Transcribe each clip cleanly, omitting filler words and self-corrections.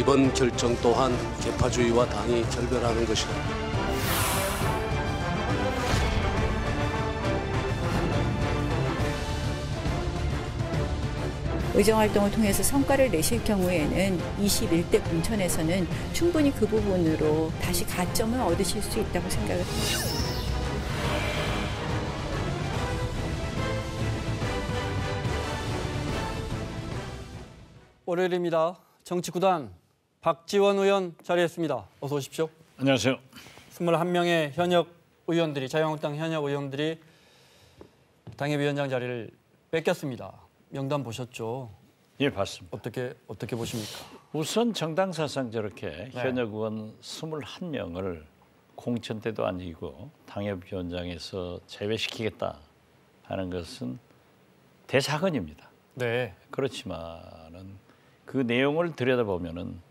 이번 결정 또한 계파주의와 당이 결별하는 것이다. 의정활동을 통해서 성과를 내실 경우에는 21대 공천에서는 충분히 그 부분으로 다시 가점을 얻으실 수 있다고 생각을 합니다. 월요일입니다. 정치9단 박지원 의원 자리했습니다. 어서 오십시오. 안녕하세요. 21명의 현역 의원들이, 자유한국당 현역 의원들이 당협위원장 자리를 뺏겼습니다. 명단 보셨죠? 예, 봤습니다. 어떻게 보십니까? 우선 정당 사상 저렇게 네. 현역 의원 21명을 공천 때도 아니고 당협위원장에서 제외시키겠다 하는 것은 대사건입니다. 네. 그렇지만은 그 내용을 들여다보면은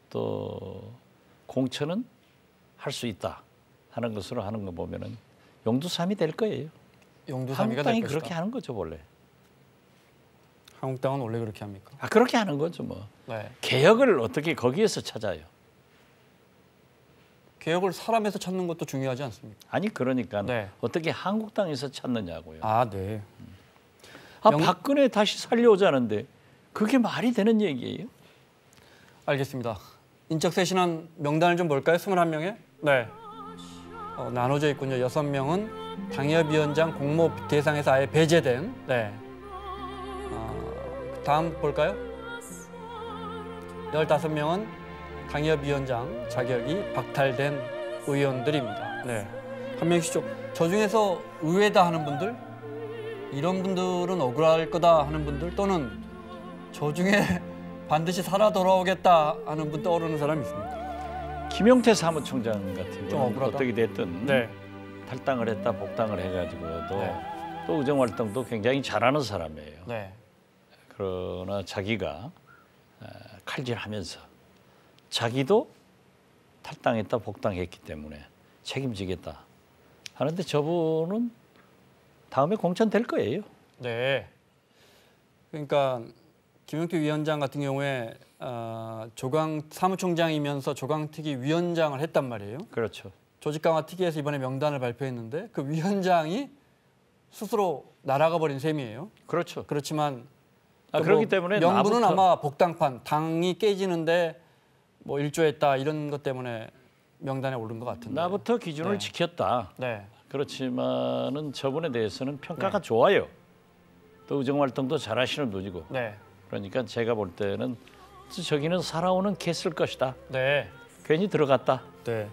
또 공천은 할 수 있다 하는 것으로 하는 거 보면은 용두삼이 될 거예요. 용두삼이가 한국당이 될 것이다. 그렇게 하는 거죠 원래. 한국당은 원래 그렇게 합니까? 그렇게 하는 거죠 뭐. 네. 개혁을 어떻게 거기에서 찾아요? 개혁을 사람에서 찾는 것도 중요하지 않습니까? 아니 그러니까 네. 어떻게 한국당에서 찾느냐고요. 네. 박근혜 다시 살려오자는데 그게 말이 되는 얘기예요? 알겠습니다. 인적 쇄신한 명단을 좀 볼까요? 21명에? 네. 나눠져 있군요. 6명은 당협위원장 공모 대상에서 아예 배제된. 네. 다음 볼까요? 15명은 당협위원장 자격이 박탈된 의원들입니다. 네. 한 명씩 저 중에서 의외다 하는 분들, 이런 분들은 억울할 거다 하는 분들, 또는 저 중에 반드시 살아 돌아오겠다 하는 분 떠오르는 사람이 있습니까? 김용태 사무총장 같은 좀 경우는 억울하다. 어떻게 됐든 네. 탈당을 했다 복당을 해가지고 네. 또 의정활동도 굉장히 잘하는 사람이에요. 네. 그러나 자기가 칼질하면서 자기도 탈당했다 복당했기 때문에 책임지겠다 하는데 저분은 다음에 공천될 거예요. 네. 그러니까 김용태 위원장 같은 경우에 조강 사무총장이면서 조강특위 위원장을 했단 말이에요. 그렇죠. 조직강화특위에서 이번에 명단을 발표했는데 그 위원장이 스스로 날아가 버린 셈이에요. 그렇죠. 그렇지만 그렇기 때문에 명분은 나부터... 아마 복당판, 당이 깨지는데 뭐 일조했다 이런 것 때문에 명단에 오른 것 같은데. 나부터 기준을 네. 지켰다. 네. 그렇지만은 저분에 대해서는 평가가 네. 좋아요. 또 의정활동도 잘하시는 분이고. 네. 그러니까 제가 볼 때는 저기는 살아오는 개쓸 것이다. 네. 괜히 들어갔다. 네.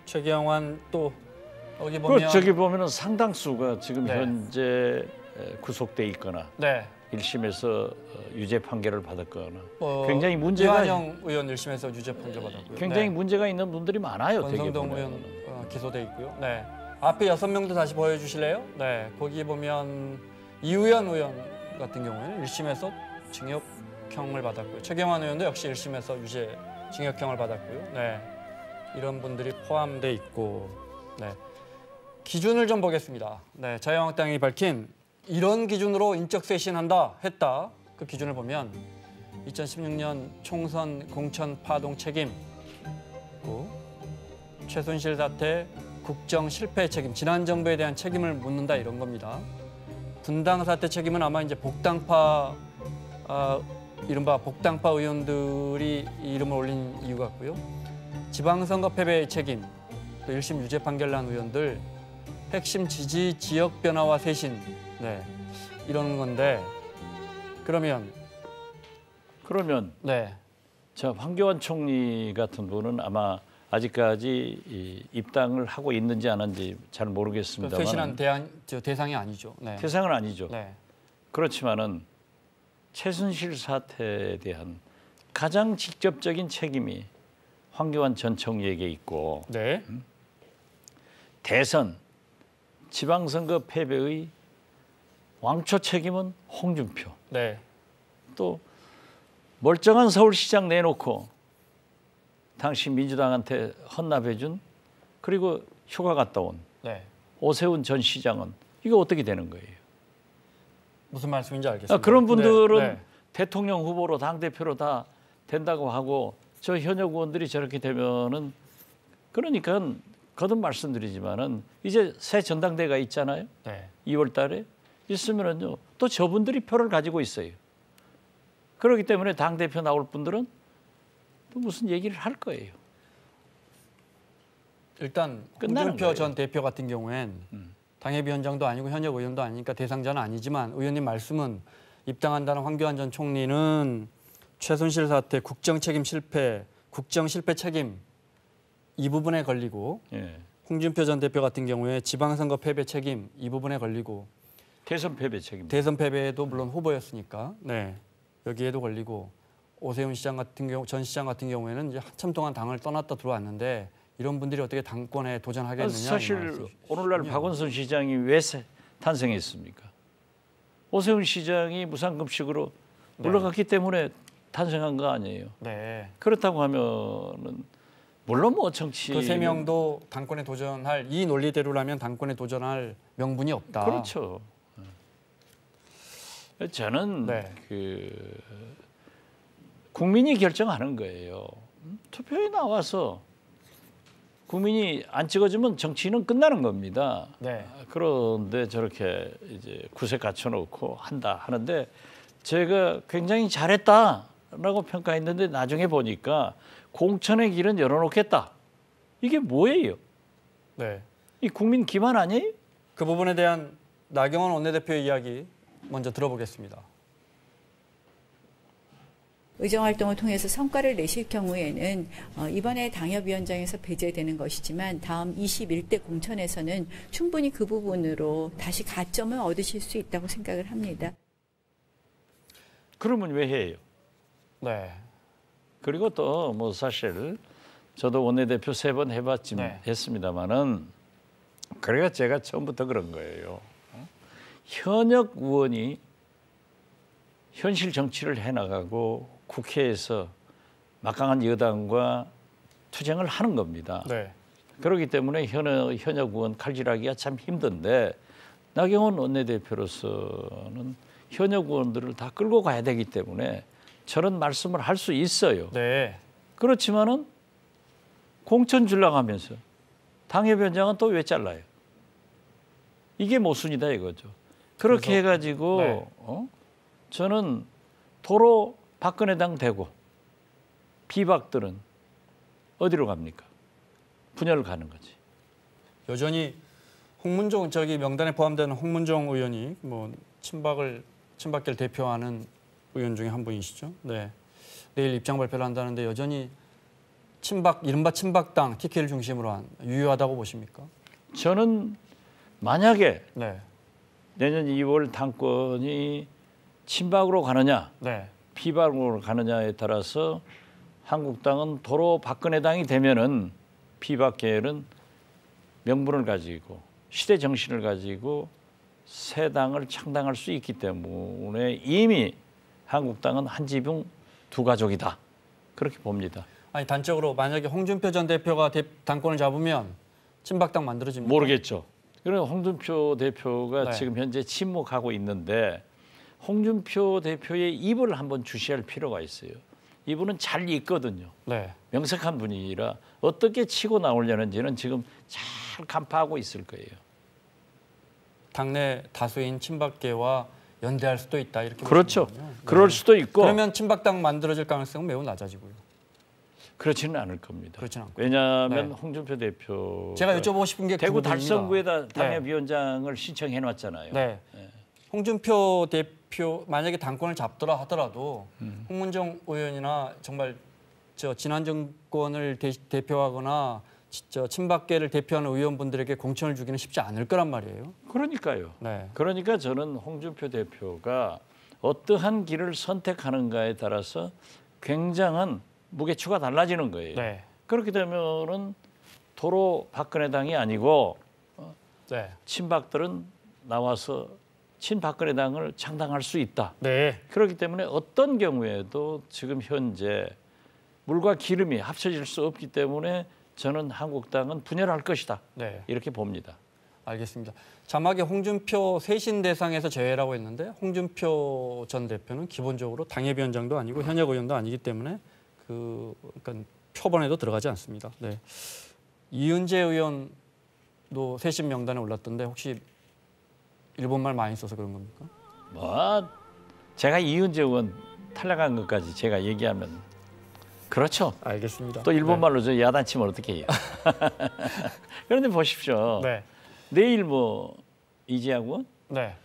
최기영환 또 여기 보면 저기 보면은 상당수가 지금 네. 현재 구속돼 있거나 네. 1심에서 유죄 판결을 받았거나 굉장히 문제가 이완영 의원 1심에서 유죄 판결 받았고요. 굉장히 네. 문제가 있는 분들이 많아요. 권성동 의원 기소돼 있고요. 네. 앞에 6명도 다시 보여주실래요? 네. 거기 보면 이우현 의원 같은 경우에는 1심에서 징역형을 받았고요. 최경환 의원도 역시 1심에서 유죄 징역형을 받았고요. 네. 이런 분들이 포함돼 있고, 네. 기준을 좀 보겠습니다. 네. 자유한국당이 밝힌 이런 기준으로 인적 쇄신한다 했다. 그 기준을 보면 2016년 총선 공천 파동 책임, 최순실 사태 국정 실패 책임, 지난 정부에 대한 책임을 묻는다 이런 겁니다. 분당 사태 책임은 아마 이제 복당파 이른바 복당파 의원들이 이름을 올린 이유 같고요. 지방선거 패배의 책임, 또 1심 유죄 판결 난 의원들, 핵심 지지 지역 변화와 쇄신, 네, 이러는 건데 그러면 네. 자 황교안 총리 같은 분은 아마 아직까지 입당을 하고 있는지 안 하는지 잘 모르겠습니다만 쇄신한 대상이 아니죠. 네. 대상은 아니죠. 네. 그렇지만은 최순실 사태에 대한 가장 직접적인 책임이 황교안 전 총리에게 있고 네. 대선 지방선거 패배의 왕초 책임은 홍준표. 네. 또 멀쩡한 서울시장 내놓고 당시 민주당한테 헌납해준 그리고 휴가 갔다 온 네. 오세훈 전 시장은 이거 어떻게 되는 거예요? 무슨 말씀인지 알겠습니다. 그런 분들은 네. 대통령 후보로 당대표로 다 된다고 하고 저 현역 의원들이 저렇게 되면은 그러니까 거듭 말씀드리지만은 이제 새 전당대회가 있잖아요. 네. 2월 달에 있으면은요. 또 저분들이 표를 가지고 있어요. 그렇기 때문에 당대표 나올 분들은 또 무슨 얘기를 할 거예요. 일단 끝나는 홍준표 거예요. 전 대표 같은 경우엔 당협위원장도 아니고 현역 의원도 아니니까 대상자는 아니지만 의원님 말씀은 입당한다는 황교안 전 총리는 최순실 사태 국정 책임 실패, 국정 실패 책임 이 부분에 걸리고 예. 홍준표 전 대표 같은 경우에 지방선거 패배 책임 이 부분에 걸리고 대선 패배 책임. 대선 패배에도 물론 후보였으니까 네 여기에도 걸리고 오세훈 시장 같은 경우 전 시장 같은 경우에는 이제 한참 동안 당을 떠났다 들어왔는데 이런 분들이 어떻게 당권에 도전하겠느냐. 사실 오늘날 박원순 시장이 왜 탄생했습니까? 오세훈 시장이 무상급식으로 네. 올라갔기 때문에 탄생한 거 아니에요. 네. 그렇다고 하면은 물론 뭐 정치 그 세 명도 당권에 도전할 이 논리대로라면 당권에 도전할 명분이 없다. 그렇죠. 저는 네. 그 국민이 결정하는 거예요. 투표에 나와서 국민이 안 찍어주면 정치는 끝나는 겁니다. 네. 그런데 저렇게 이제 구색 갖춰놓고 한다 하는데 제가 굉장히 잘했다라고 평가했는데 나중에 보니까 공천의 길은 열어놓겠다. 이게 뭐예요? 네. 이 국민 기만 아니에요? 그 부분에 대한 나경원 원내대표의 이야기 먼저 들어보겠습니다. 의정활동을 통해서 성과를 내실 경우에는 이번에 당협위원장에서 배제되는 것이지만 다음 21대 공천에서는 충분히 그 부분으로 다시 가점을 얻으실 수 있다고 생각을 합니다. 그러면 왜 해요? 네. 그리고 또 뭐 사실 저도 원내대표 3번 해봤지만 네. 했습니다만은 그래가 제가 처음부터 그런 거예요. 현역 의원이 현실 정치를 해나가고 국회에서 막강한 여당과 투쟁을 하는 겁니다. 네. 그렇기 때문에 현역 의원 칼질하기가 참 힘든데 나경원 원내대표로서는 현역 의원들을 다 끌고 가야 되기 때문에 저런 말씀을 할 수 있어요. 네. 그렇지만은 공천 주려고 하면서 당협위원장은 또 왜 잘라요? 이게 모순이다 이거죠. 그렇게 그래서, 해가지고 네. 저는 도로 박근혜당 되고 비박들은 어디로 갑니까? 분열을 가는 거지. 여전히 홍문종 저기 명단에 포함되는 홍문종 의원이 뭐 친박계를 대표하는 의원 중에 한 분이시죠. 네. 내일 입장 발표를 한다는데 여전히 이른바 친박당 TK를 중심으로 한 유효하다고 보십니까? 저는 만약에 네. 내년 2월 당권이 친박으로 가느냐 네. 비박으로 가느냐에 따라서 한국당은 도로 박근혜당이 되면은 비박 계열은 명분을 가지고 시대 정신을 가지고 새 당을 창당할 수 있기 때문에 이미 한국당은 한 지붕 두 가족이다. 그렇게 봅니다. 아니 단적으로 만약에 홍준표 전 대표가 당권을 잡으면 친박당 만들어집니까? 모르겠죠. 그럼 홍준표 대표가 네. 지금 현재 침묵하고 있는데 홍준표 대표의 입을 한번 주시할 필요가 있어요. 이분은 잘 있거든요. 네. 명석한 분이라 어떻게 치고 나오려는지는 지금 잘 간파하고 있을 거예요. 당내 다수인 친박계와 연대할 수도 있다 이렇게 그렇죠. 보시는군요. 네. 그럴 수도 있고 그러면 친박당 만들어질 가능성은 매우 낮아지고요. 그렇지는 않을 겁니다. 그렇지는 않고. 왜냐하면 네. 홍준표 대표 제가 여쭤보고 싶은 게 그 대구 부분입니다. 달성구에다 네. 당협위원장을 신청해 놨잖아요. 네. 홍준표 대표 만약에 당권을 잡더라 하더라도 홍문종 의원이나 정말 지난 정권을 대표하거나 친박계를 대표하는 의원분들에게 공천을 주기는 쉽지 않을 거란 말이에요. 그러니까요. 네. 그러니까 저는 홍준표 대표가 어떠한 길을 선택하는가에 따라서 굉장한 무게추가 달라지는 거예요. 네. 그렇게 되면은 도로 박근혜당이 아니고 네. 친박들은 나와서 친박근혜당을 창당할 수 있다. 네. 그렇기 때문에 어떤 경우에도 지금 현재 물과 기름이 합쳐질 수 없기 때문에 저는 한국당은 분열할 것이다. 네. 이렇게 봅니다. 알겠습니다. 자막에 홍준표 쇄신 대상에서 제외라고 했는데 홍준표 전 대표는 기본적으로 당협위원장도 아니고 현역 의원도 아니기 때문에 그러니까 표본에도 들어가지 않습니다. 네. 이은재 의원도 세신 명단에 올랐던데 혹시 일본말 많이 써서 그런 겁니까? 뭐 제가 이은재 의원 탈락한 것까지 제가 얘기하면 그렇죠. 알겠습니다. 또 일본말로 저 야단치면 어떻게 해요? 그런데 보십시오. 네. 내일 뭐 이재학 의원? 네.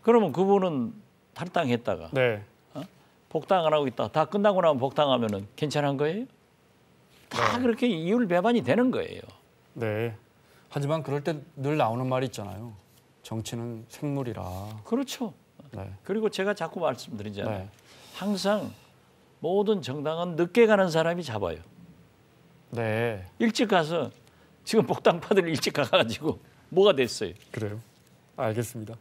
그러면 그분은 탈당했다가 네. 복당 안 하고 있다. 다 끝나고 나면 복당하면은 괜찮은 거예요? 다 그렇게 이율 배반이 되는 거예요. 네. 하지만 그럴 때 늘 나오는 말이 있잖아요. 정치는 생물이라. 그렇죠. 네. 그리고 제가 자꾸 말씀드리잖아요. 네. 항상 모든 정당은 늦게 가는 사람이 잡아요. 네. 일찍 가서 지금 복당파들 일찍 가가지고 뭐가 됐어요. 그래요. 알겠습니다.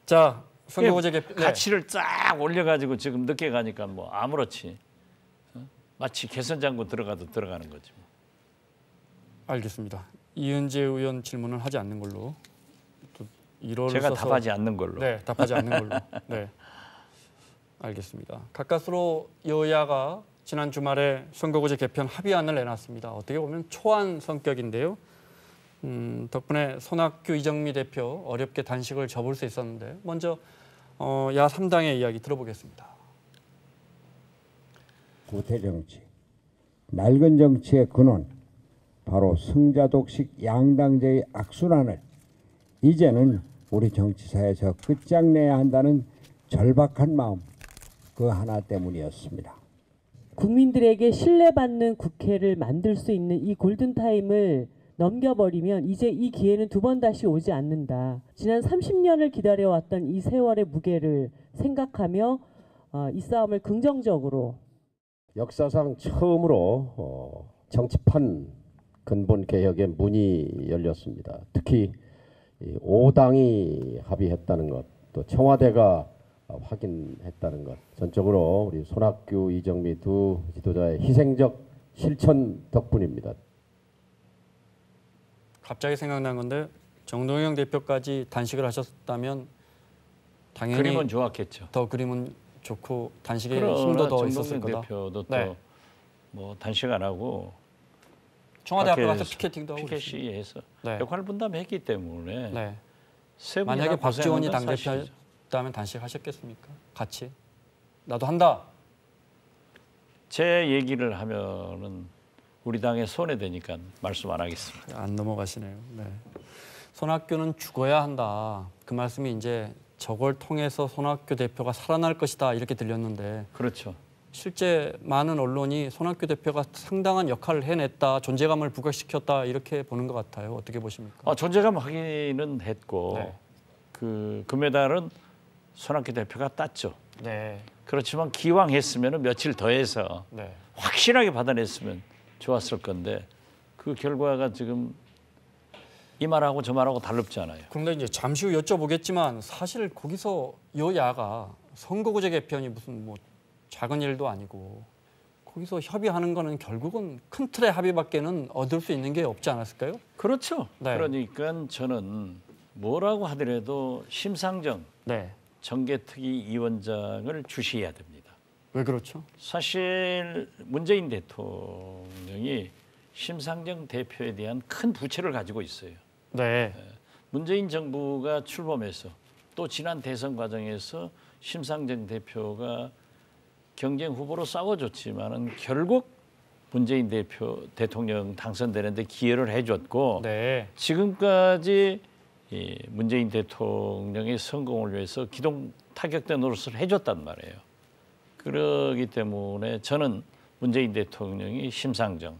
자, 선거구제 개편. 네. 가치를 쫙 올려가지고 지금 늦게 가니까 뭐 아무렇지. 마치 개선 장군 들어가도 들어가는 거지. 알겠습니다. 이은재 의원 질문은 하지 않는 걸로. 또 1월을 제가 써서 답하지 않는 걸로. 네, 답하지 않는 걸로. 네. 알겠습니다. 가까스로 여야가 지난 주말에 선거구제 개편 합의안을 내놨습니다. 어떻게 보면 초안 성격인데요. 덕분에 손학규, 이정미 대표 어렵게 단식을 접을 수 있었는데 먼저 야 3당의 이야기 들어보겠습니다. 구태 정치, 낡은 정치의 근원, 바로 승자독식 양당제의 악순환을 이제는 우리 정치사에서 끝장내야 한다는 절박한 마음, 그 하나 때문이었습니다. 국민들에게 신뢰받는 국회를 만들 수 있는 이 골든타임을 넘겨버리면 이제 이 기회는 두 번 다시 오지 않는다. 지난 30년을 기다려왔던 이 세월의 무게를 생각하며 이 싸움을 긍정적으로 역사상 처음으로 정치판 근본 개혁의 문이 열렸습니다. 특히 5당이 합의했다는 것, 또 청와대가 확인했다는 것, 전적으로 우리 손학규, 이정미 두 지도자의 희생적 실천 덕분입니다. 갑자기 생각난 건데 정동영 대표까지 단식을 하셨다면 당연히 그림은 좋았겠죠. 더 그림은 좋고 단식에 힘도 더 있었을 정동영 거다. 대표도 네. 또 뭐 단식 안 하고 청와대 앞에 가서 밖에서 피켓팅도 하고 그랬습니다. 피켓시에서 네. 역할 분담했기 때문에 네. 세 분이 만약에 다 박지원이 고생한 건 당대표였다면 단식하셨겠습니까? 같이? 나도 한다. 제 얘기를 하면은 우리 당에 손해되니까 말씀 안 하겠습니다. 안 넘어가시네요. 네. 손학규는 죽어야 한다. 그 말씀이 이제 저걸 통해서 손학규 대표가 살아날 것이다 이렇게 들렸는데 그렇죠. 실제 많은 언론이 손학규 대표가 상당한 역할을 해냈다, 존재감을 부각시켰다 이렇게 보는 것 같아요. 어떻게 보십니까? 존재감 확인은 했고 네. 그 금메달은 손학규 대표가 땄죠. 네. 그렇지만 기왕 했으면 며칠 더해서 네. 확실하게 받아냈으면 좋았을 건데 그 결과가 지금 이 말하고 저 말하고 다릅잖아요. 그런데 이제 잠시 후 여쭤보겠지만 사실 거기서 여야가 선거구제 개편이 무슨 뭐 작은 일도 아니고 거기서 협의하는 거는 결국은 큰 틀의 합의밖에는 얻을 수 있는 게 없지 않았을까요? 그렇죠. 네. 그러니까 저는 뭐라고 하더라도 심상정 네. 정개특위위원장을 주시해야 됩니다. 왜 그렇죠? 사실 문재인 대통령이 심상정 대표에 대한 큰 부채를 가지고 있어요. 네. 문재인 정부가 출범해서 또 지난 대선 과정에서 심상정 대표가 경쟁 후보로 싸워줬지만은 결국 문재인 대통령 당선되는데 기여를 해줬고 네. 지금까지 이 문재인 대통령의 성공을 위해서 기동 타격대 노릇을 해줬단 말이에요. 그러기 때문에 저는 문재인 대통령이 심상정,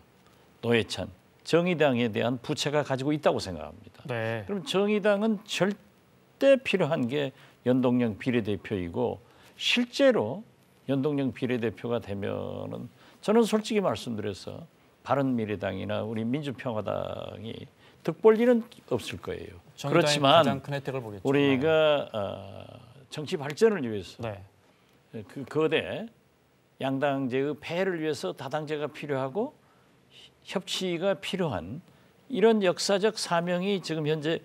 노회찬, 정의당에 대한 부채가 가지고 있다고 생각합니다. 네. 그럼 정의당은 절대 필요한 게 연동형 비례대표이고 실제로 연동형 비례대표가 되면은 저는 솔직히 말씀드려서 바른미래당이나 우리 민주평화당이 득볼 일은 없을 거예요. 그렇지만 가장 큰 혜택을 보겠죠. 우리가 정치 발전을 위해서 네. 그 거대 양당제의 폐해를 위해서 다당제가 필요하고 협치가 필요한 이런 역사적 사명이 지금 현재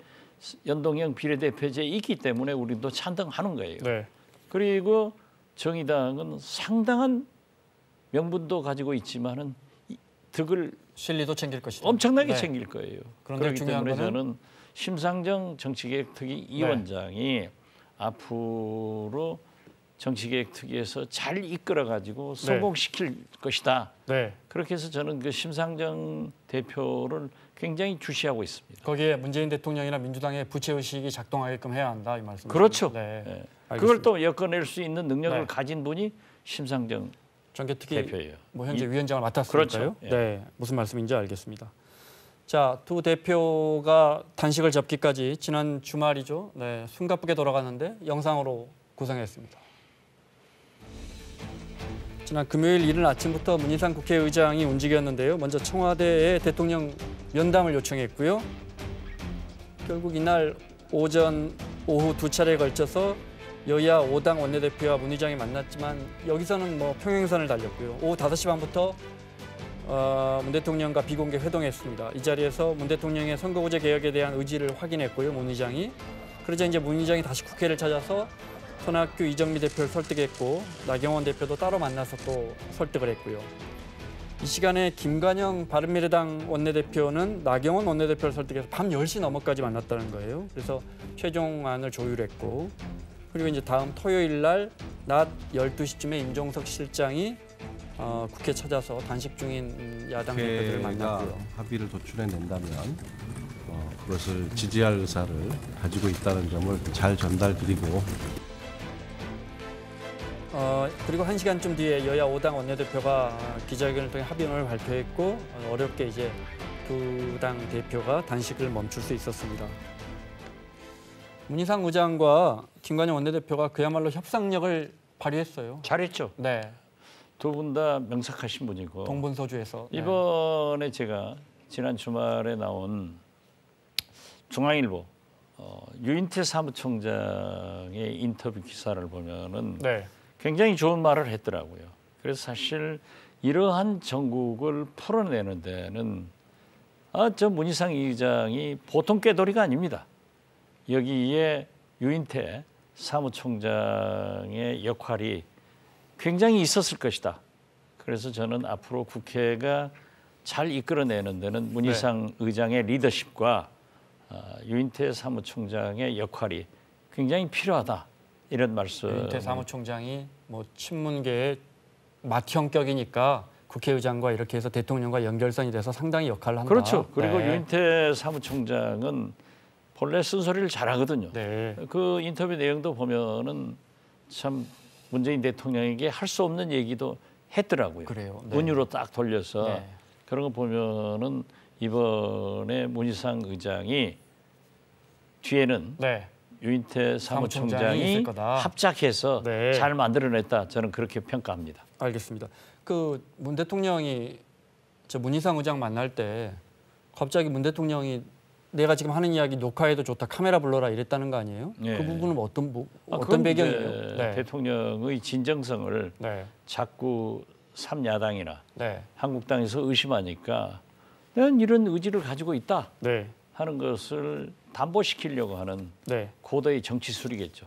연동형 비례대표제에 있기 때문에 우리도 찬성하는 거예요. 네. 그리고 정의당은 상당한 명분도 가지고 있지만은 득을 실리도 챙길 것이다. 엄청나게 네. 챙길 거예요. 그런데 그렇기 중요한 때문에 거는 저는 심상정 정치개혁특위 이 원장이 앞으로 정치개혁특위에서 잘 이끌어가지고 성공시킬 것이다. 네. 그렇게 해서 저는 그 심상정 대표를 굉장히 주시하고 있습니다. 거기에 문재인 대통령이나 민주당의 부채의식이 작동하게끔 해야 한다 이 말씀. 그렇죠. 네. 네. 알겠습니다. 그걸 또 엮어낼 수 있는 능력을 네. 가진 분이 심상정 정개특위 대표예요. 뭐 현재 위원장을 맡았으니까요. 그렇죠. 예. 네, 무슨 말씀인지 알겠습니다. 자, 두 대표가 단식을 접기까지 지난 주말이죠. 네, 숨가쁘게 돌아갔는데 영상으로 구성했습니다. 지난 금요일 이른 아침부터 문희상 국회의장이 움직였는데요. 먼저 청와대에 대통령 면담을 요청했고요. 결국 이날 오전, 오후 두 차례에 걸쳐서 여야 5당 원내대표와 문 의장이 만났지만 여기서는 뭐 평행선을 달렸고요. 오후 5시 반부터 문 대통령과 비공개 회동했습니다. 이 자리에서 문 대통령의 선거구제 개혁에 대한 의지를 확인했고요. 문 의장이. 그러자 이제 문 의장이 다시 국회를 찾아서 손학규, 이정미 대표를 설득했고 나경원 대표도 따로 만나서 또 설득을 했고요. 이 시간에 김관영 바른미래당 원내대표는 나경원 원내대표를 설득해서 밤 10시 넘어까지 만났다는 거예요. 그래서 최종안을 조율했고 그리고 이제 다음 토요일 날 낮 12시쯤에 임종석 실장이 국회 찾아서 단식 중인 야당 대표들을 만났고요. 합의를 도출해낸다면 그것을 지지할 의사를 가지고 있다는 점을 잘 전달드리고 그리고 1시간쯤 뒤에 여야 5당 원내대표가 기자회견을 통해 합의문을 발표했고 어렵게 이제 두 당 대표가 단식을 멈출 수 있었습니다. 문희상 의장과 김관영 원내대표가 그야말로 협상력을 발휘했어요. 잘했죠. 네. 두 분 다 명석하신 분이고 동분서주에서. 네. 이번에 제가 지난 주말에 나온 중앙일보 유인태 사무총장의 인터뷰 기사를 보면은 네. 굉장히 좋은 말을 했더라고요. 그래서 사실 이러한 정국을 풀어내는 데는 저 문희상 의장이 보통 꾀돌이가 아닙니다. 여기에 유인태 사무총장의 역할이 굉장히 있었을 것이다. 그래서 저는 앞으로 국회가 잘 이끌어내는 데는 문희상 의장의 리더십과 유인태 사무총장의 역할이 굉장히 필요하다. 이런 말씀. 유인태 사무총장이 뭐 친문계의 맏형격이니까 국회의장과 이렇게 해서 대통령과 연결선이 돼서 상당히 역할을 한다. 그렇죠. 그리고 네. 유인태 사무총장은 본래 쓴소리를 잘하거든요. 네. 그 인터뷰 내용도 보면은 참 문재인 대통령에게 할 수 없는 얘기도 했더라고요. 그래요. 네. 은유로 딱 돌려서 네. 그런 거 보면은 이번에 문희상 의장이 뒤에는 네. 유인태 사무총장이 사무총장이 있을 거다. 합작해서 네. 잘 만들어냈다. 저는 그렇게 평가합니다. 알겠습니다. 그 문 대통령이 저 문희상 의장 만날 때 갑자기 문 대통령이 내가 지금 하는 이야기 녹화해도 좋다. 카메라 불러라 이랬다는 거 아니에요? 네. 그 부분은 어떤 그건 배경이에요? 이제 네. 대통령의 진정성을 네. 자꾸 3야당이나 네. 한국당에서 의심하니까 난 이런 의지를 가지고 있다 네. 하는 것을 담보시키려고 하는 네. 고도의 정치 술이겠죠.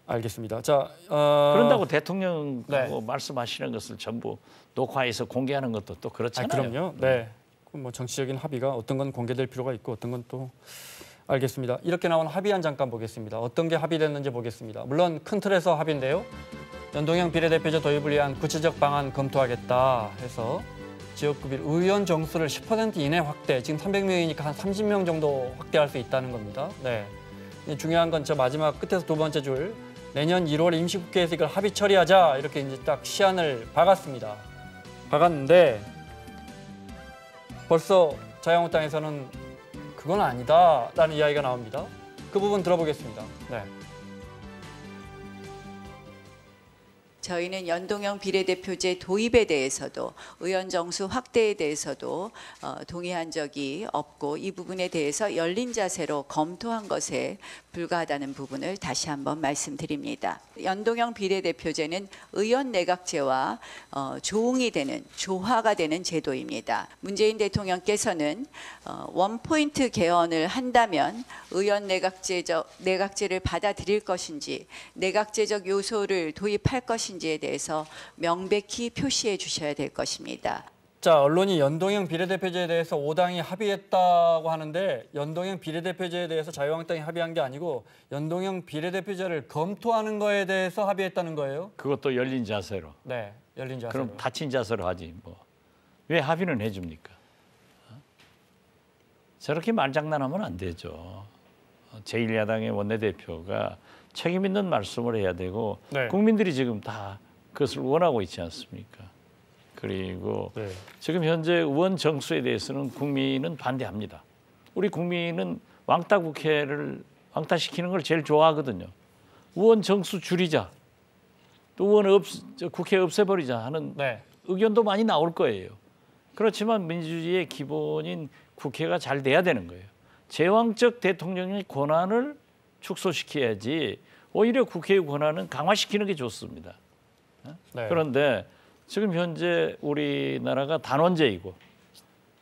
알겠습니다. 자, 그런다고 대통령하고 네. 말씀하시는 것을 전부 녹화해서 공개하는 것도 또 그렇잖아요. 그럼요. 네. 뭐 정치적인 합의가 어떤 건 공개될 필요가 있고 어떤 건 또 알겠습니다. 이렇게 나온 합의안 잠깐 보겠습니다. 어떤 게 합의됐는지 보겠습니다. 물론 큰 틀에서 합의인데요. 연동형 비례대표제 도입을 위한 구체적 방안 검토하겠다 해서 지역구별 의원 정수를 10% 이내 확대, 지금 300명이니까 한 30명 정도 확대할 수 있다는 겁니다. 네. 중요한 건 저 마지막 끝에서 두 번째 줄 내년 1월 임시국회에서 이걸 합의 처리하자 이렇게 이제 딱 시한을 박았습니다. 박았는데 벌써 자유한국당에서는 그건 아니다라는 이야기가 나옵니다. 그 부분 들어보겠습니다. 네. 저희는 연동형 비례대표제 도입에 대해서도 의원 정수 확대에 대해서도 동의한 적이 없고 이 부분에 대해서 열린 자세로 검토한 것에 불과하다는 부분을 다시 한번 말씀드립니다. 연동형 비례대표제는 의원 내각제와 조응이 되는 조화가 되는 제도입니다. 문재인 대통령께서는 원포인트 개헌을 한다면 의원 내각제를 받아들일 것인지 내각제적 요소를 도입할 것인지 것인지에 대해서 명백히 표시해 주셔야 될 것입니다. 자, 언론이 연동형 비례대표제에 대해서 5당이 합의했다고 하는데 연동형 비례대표제에 대해서 자유한국당이 합의한 게 아니고 연동형 비례대표제를 검토하는 거에 대해서 합의했다는 거예요? 그것도 열린 자세로. 네, 열린 자세로. 그럼 닫힌 자세로 하지 뭐. 왜 합의는 해줍니까? 저렇게 말장난하면 안 되죠. 제1야당의 원내대표가 책임 있는 말씀을 해야 되고 네. 국민들이 지금 다 그것을 원하고 있지 않습니까? 그리고 네. 지금 현재 의원 정수에 대해서는 국민은 반대합니다. 우리 국민은 왕따 국회를 왕따시키는 걸 제일 좋아하거든요. 의원 정수 줄이자, 또 국회 없애버리자 하는 네. 의견도 많이 나올 거예요. 그렇지만 민주주의의 기본인 국회가 잘 돼야 되는 거예요. 제왕적 대통령의 권한을 축소시켜야지 오히려 국회의 권한은 강화시키는 게 좋습니다. 네. 그런데 지금 현재 우리나라가 단원제이고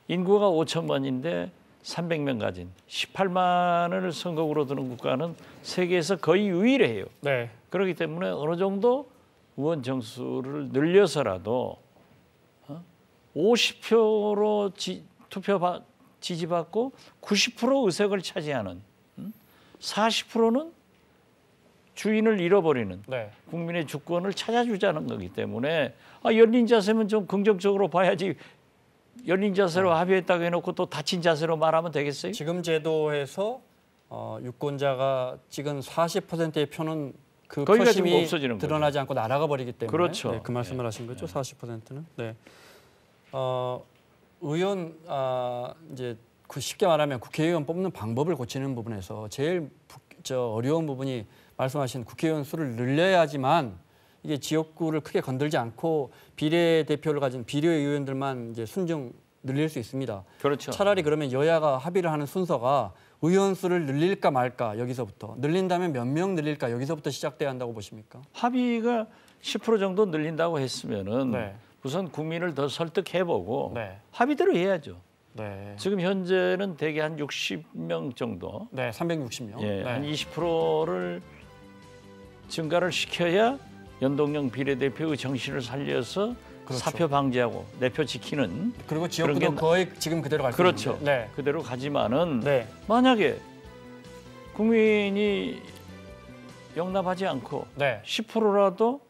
인구가 5천만인데 300명 가진 18만을 선거구로 드는 국가는 세계에서 거의 유일해요. 네. 그렇기 때문에 어느 정도 의원 정수를 늘려서라도 50표로 지지받고 90% 의석을 차지하는 40%는 주인을 잃어버리는 네. 국민의 주권을 찾아주자는 거기 때문에 열린 자세면 좀 긍정적으로 봐야지 열린 자세로 합의했다고 해놓고 또 닫힌 자세로 말하면 되겠어요? 지금 제도에서 유권자가 찍은 40%의 표는 그 거기가 지금 표심이 없어지는 드러나지 거죠. 않고 날아가 버리기 때문에 그렇죠. 네, 그 말씀을 하신 거죠. 40%는. 네. 의원 이제 쉽게 말하면 국회의원 뽑는 방법을 고치는 부분에서 제일 어려운 부분이 말씀하신 국회의원 수를 늘려야지만 이게 지역구를 크게 건들지 않고 비례대표를 가진 비례의원들만 이제 순정 늘릴 수 있습니다. 그렇죠. 차라리 그러면 여야가 합의를 하는 순서가 의원 수를 늘릴까 말까 여기서부터 늘린다면 몇 명 늘릴까 여기서부터 시작돼야 한다고 보십니까? 합의가 10% 정도 늘린다고 했으면은 네. 우선 국민을 더 설득해보고 네. 합의대로 해야죠. 네. 지금 현재는 대개 한 60명 정도, 네, 360명. 예, 네. 한 20%를 증가를 시켜야 연동형 비례대표의 정신을 살려서 그렇죠. 사표 방지하고 내표 지키는 그리고 지역구도 그런 게 거의 지금 그대로 갈 수 그렇죠. 있는데. 네. 그대로 가지만은 네. 만약에 국민이 용납하지 않고 네. 10%라도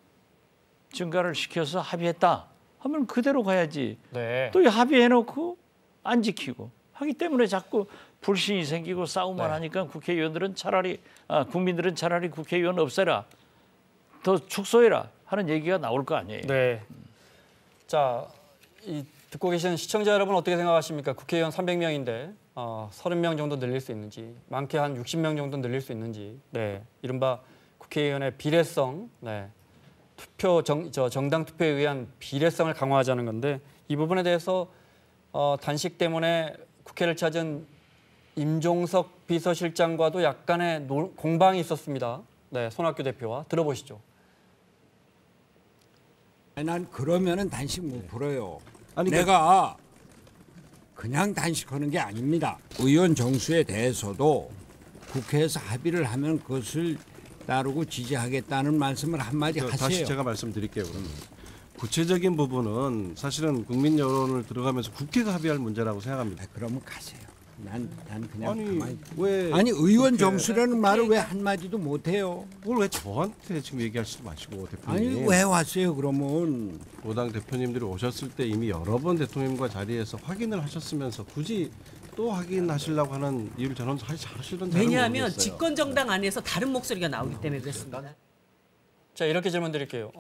증가를 시켜서 합의했다 하면 그대로 가야지. 네. 또 합의해놓고 안 지키고 하기 때문에 자꾸 불신이 생기고 싸움만 네. 하니까 국민들은 차라리 국회의원 없애라, 더 축소해라 하는 얘기가 나올 거 아니에요. 네. 자, 듣고 계시는 시청자 여러분 어떻게 생각하십니까? 국회의원 300명인데 30명 정도 늘릴 수 있는지, 많게 한 60명 정도 늘릴 수 있는지, 네, 이른바 국회의원의 비례성, 네, 정당 투표에 의한 비례성을 강화하자는 건데 이 부분에 대해서 단식 때문에 국회를 찾은 임종석 비서실장과도 약간의 공방이 있었습니다. 네, 손학규 대표와 들어보시죠. 난 그러면은 단식 못 풀어요. 아니, 내가 그냥 단식하는 게 아닙니다. 의원 정수에 대해서도 국회에서 합의를 하면 그것을 따르고 지지하겠다는 말씀을 한마디 하세요. 다시 제가 말씀드릴게요. 그러면 구체적인 부분은 사실은 국민 여론을 들어가면서 국회가 합의할 문제라고 생각합니다. 그러면 가세요. 난 그냥 아니 가만히. 왜 아니 의원 정수라는 말을 왜 한마디도 못해요? 그걸 왜 저한테 지금 얘기하시지 마시고 아니 대표님. 왜 왔어요 그러면? 고당 대표님들이 오셨을 때 이미 여러 번 대통령과 자리에서 확인을 하셨으면서 굳이 또 확인하시려고 하는 이유를 저는 사실 잘하시는 잘 왜냐하면 모르겠어요. 집권 정당 안에서 다른 목소리가 나오기 때문에 그렇습니다. 자, 이렇게 질문 드릴게요.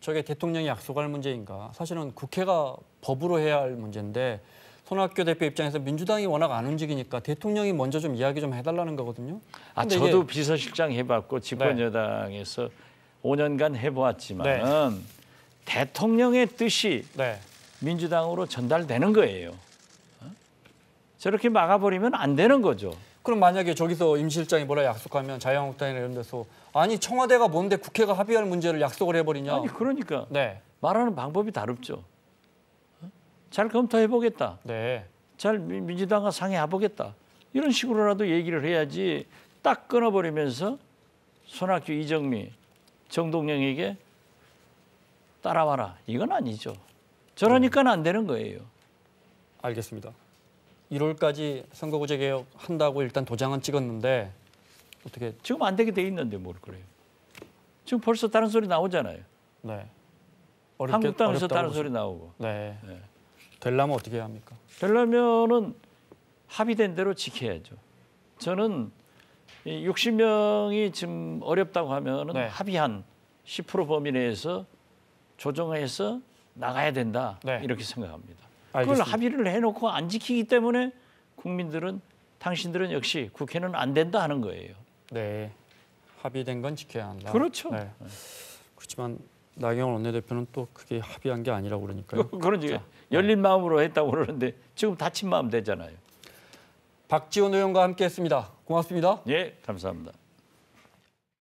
저게 대통령이 약속할 문제인가? 사실은 국회가 법으로 해야 할 문제인데 손학규 대표 입장에서 민주당이 워낙 안 움직이니까 대통령이 먼저 좀 이야기 좀 해달라는 거거든요. 근데 저도 비서실장 해봤고 집권 여당에서 5년간 해보았지만은 대통령의 뜻이 네. 민주당으로 전달되는 거예요. 저렇게 막아버리면 안 되는 거죠. 그럼 만약에 저기서 임 실장이 뭐라 약속하면 자유한국당이나 이런 데서 아니 청와대가 뭔데 국회가 합의할 문제를 약속을 해버리냐. 아니 그러니까 네. 말하는 방법이 다릅죠. 잘 검토해보겠다. 네. 잘 민주당과 상의해보겠다. 이런 식으로라도 얘기를 해야지 딱 끊어버리면서 손학규, 이정미, 정동영에게 따라와라. 이건 아니죠. 저러니까 안 되는 거예요. 알겠습니다. 1월까지 선거구제 개혁 한다고 일단 도장은 찍었는데 어떻게? 지금 안 되게 돼 있는데 뭘 그래요. 지금 벌써 다른 소리 나오잖아요. 네. 한국당에서 다른 보시죠. 소리 나오고. 네. 네. 되려면 어떻게 해야 합니까? 되려면은 합의된 대로 지켜야죠. 저는 60명이 지금 어렵다고 하면은 네. 합의한 10% 범위 내에서 조정해서 나가야 된다. 네. 이렇게 생각합니다. 알겠습니다. 그걸 합의를 해놓고 안 지키기 때문에 국민들은 당신들은 역시 국회는 안 된다 하는 거예요. 네. 합의된 건 지켜야 한다. 그렇죠. 네. 그렇지만 나경원 원내대표는 또 그게 합의한 게 아니라고 그러니까요. 그러니까 열린 마음으로 했다고 그러는데 지금 다친 마음 되잖아요. 박지원 의원과 함께했습니다. 고맙습니다. 예, 감사합니다.